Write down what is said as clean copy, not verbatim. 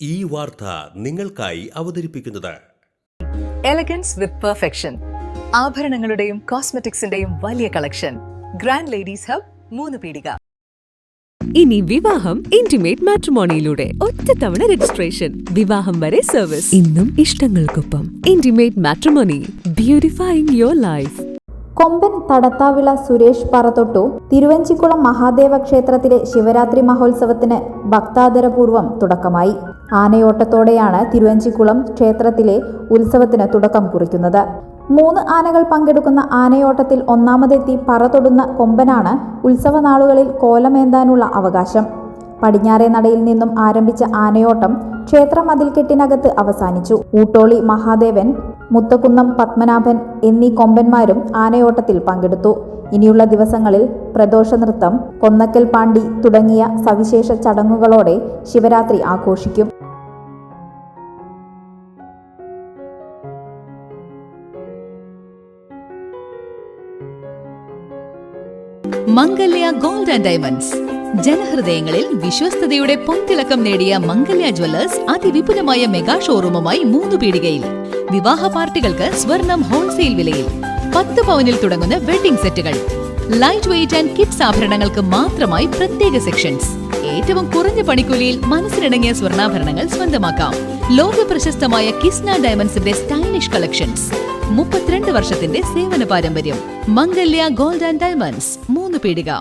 ഈ വാർത്ത നിങ്ങൾക്കായി അവതരിപ്പിക്കുന്നത് എലഗൻസ് വിത്ത് പെർഫെക്ഷൻ. ആഭരണങ്ങളുടെയും കോസ്മെറ്റിക്സിന്റെയും വലിയ കളക്ഷൻ. ഗ്രാൻഡ് ലേഡീസ് ഹബ്, 3 പീടിക. ഇനി വിവാഹം ഇന്റിമേറ്റ് മാട്രിമോണിയിലൂടെ ഒറ്റത്തവണ രജിസ്ട്രേഷൻ, വിവാഹം വരെ സർവീസ്. ഇന്നും ഇഷ്ടങ്ങൾക്കൊപ്പം ഇന്റിമേറ്റ് മാട്രിമോണി, ബ്യൂട്ടിഫൈയിങ് യുവർ ലൈഫ്. കൊമ്പൻ തടത്താവിള സുരേഷ് പറത്തൊട്ടു തിരുവഞ്ചിക്കുളം മഹാദേവ ക്ഷേത്രത്തിലെ ശിവരാത്രി മഹോത്സവത്തിന് ഭക്താദരപൂർവ്വം തുടക്കമായി. ആനയോട്ടത്തോടെയാണ് തിരുവഞ്ചിക്കുളം ക്ഷേത്രത്തിലെ ഉത്സവത്തിന് തുടക്കം കുറിക്കുന്നത്. 3 ആനകൾ പങ്കെടുക്കുന്ന ആനയോട്ടത്തിൽ ഒന്നാമതെത്തി പറതൊടുന്ന കൊമ്പനാണ് ഉത്സവനാളുകളിൽ കോലമേന്താനുള്ള അവകാശം. പടിഞ്ഞാറേ നടയിൽ നിന്നും ആരംഭിച്ച ആനയോട്ടം ക്ഷേത്ര മതിൽക്കെട്ടിനകത്ത് അവസാനിച്ചു. ഊട്ടോളി മഹാദേവൻ, മുത്തക്കുന്നം പത്മനാഭൻ എന്നീ കൊമ്പന്മാരും ആനയോട്ടത്തിൽ പങ്കെടുത്തു. ഇനിയുള്ള ദിവസങ്ങളിൽ പ്രദോഷ നൃത്തം, കൊന്നക്കൽ പാണ്ടി തുടങ്ങിയ സവിശേഷ ചടങ്ങുകളോടെ ശിവരാത്രി ആഘോഷിക്കും. മംഗല്യ ഗോൾഡ് ആൻഡ് ഡയമണ്ട്സ്. ജനഹൃദയങ്ങളിൽ വിശ്വസ്തയുടെ പൊൻതിളക്കം നേടിയ മംഗല്യ ജ്വല്ലേഴ്സ് അതിവിപുലമായ മെഗാ ഷോറൂമുമായി 3 പീടികയിൽ. വിവാഹ പാർട്ടികൾക്ക് സ്വർണം ഹോൾസെയിൽ വിലയിൽ. 10 പവനിൽ തുടങ്ങുന്ന വെഡിംഗ് സെറ്റുകൾ, ലൈറ്റ് വെയ്റ്റ് ആൻഡ് കിഡ്സ് ആഭരണങ്ങൾക്ക് മാത്രമായി പ്രത്യേക സെക്ഷൻസ്. ഏറ്റവും കുറഞ്ഞ പണിക്കൂലിയിൽ മനസ്സിനിണങ്ങിയ സ്വർണ്ണാഭരണങ്ങൾ സ്വന്തമാക്കാം. ലോക പ്രശസ്തമായ കിസ്ന ഡയമണ്ട്സിന്റെ സ്റ്റൈലിഷ് കളക്ഷൻസ്. 32 വർഷത്തിന്റെ സേവന പാരമ്പര്യം. മംഗല്യ ഗോൾഡ് ആൻഡ് ഡയമണ്ട്സ്, 3 പീടിക.